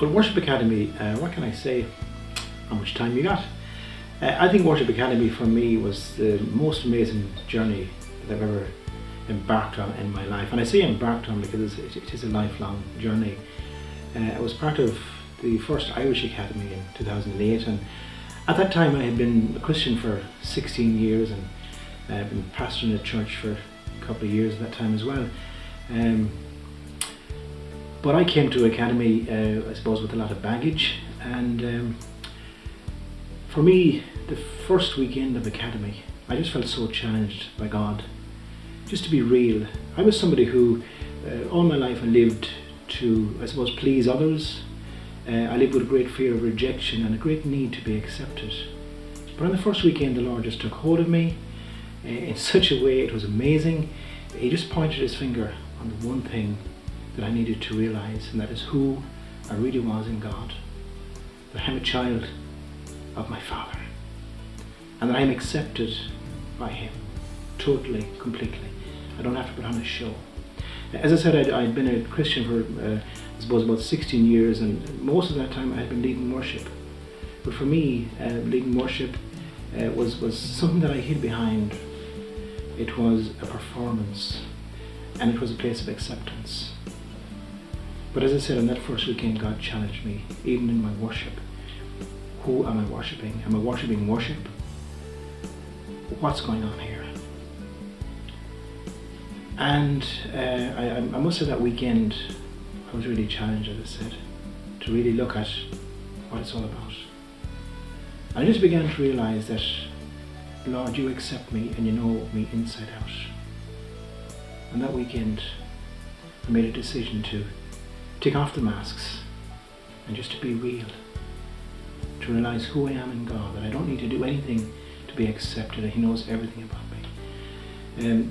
But Worship Academy, what can I say? How much time you got? I think Worship Academy for me was the most amazing journey that I've ever embarked on in my life. And I say embarked on because it is a lifelong journey. I was part of the first Irish Academy in 2008, and at that time I had been a Christian for 16 years, and I've been pastoring a church for a couple of years at that time as well. But I came to Academy, I suppose, with a lot of baggage, and for me, the first weekend of Academy, I just felt so challenged by God. Just to be real, I was somebody who, all my life I lived to, I suppose, please others. I lived with a great fear of rejection and a great need to be accepted. But on the first weekend, the Lord just took hold of me in such a way, it was amazing. He just pointed his finger on the one thing that I needed to realize, and that is who I really was in God. That I'm a child of my Father, and that I'm accepted by Him, totally, completely. I don't have to put on a show. As I said, I'd been a Christian for, I suppose, about 16 years, and most of that time I had been leading worship. But for me, leading worship was something that I hid behind. It was a performance, and it was a place of acceptance. But as I said, on that first weekend, God challenged me, even in my worship. Who am I worshipping? Am I worshipping worship? What's going on here? And I must say that weekend, I was really challenged, as I said, to really look at what it's all about. I just began to realize that, Lord, you accept me and you know me inside out. And that weekend, I made a decision to take off the masks and just to be real, to realize who I am in God, that I don't need to do anything to be accepted, and He knows everything about me.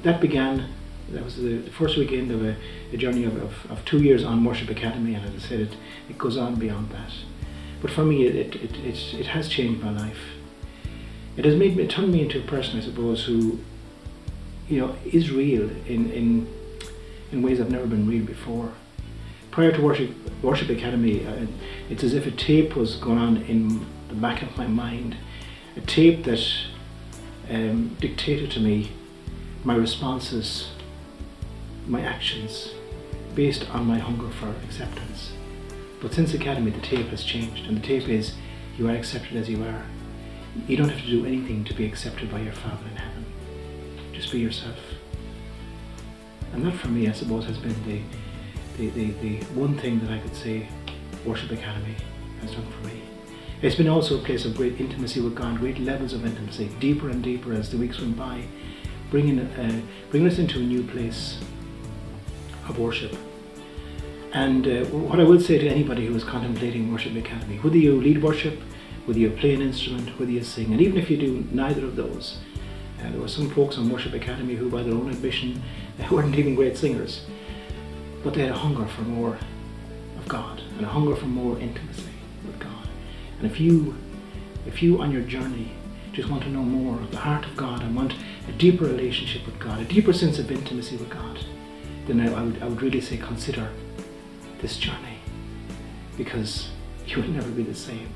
That was the first weekend of a journey of 2 years on Worship Academy, and as I said, it goes on beyond that. But for me, it has changed my life. It has turned me into a person, I suppose, who, is real in ways I've never been real before. Prior to Worship Academy, it's as if a tape was going on in the back of my mind, a tape that dictated to me my responses, my actions, based on my hunger for acceptance. But since Academy, the tape has changed, and the tape is, you are accepted as you are. You don't have to do anything to be accepted by your Father in heaven. Just be yourself. And that for me, I suppose, has been the one thing that I could say Worship Academy has done for me. It's been also a place of great intimacy with God, great levels of intimacy, deeper and deeper as the weeks went by, bringing us into a new place of worship. And what I would say to anybody who is contemplating Worship Academy, whether you lead worship, whether you play an instrument, whether you sing, and even if you do neither of those, there were some folks on Worship Academy who, by their own admission, weren't even great singers, but they had a hunger for more of God and a hunger for more intimacy with God. And if you on your journey just want to know more of the heart of God and want a deeper relationship with God, a deeper sense of intimacy with God, then I would really say consider this journey, because you will never be the same.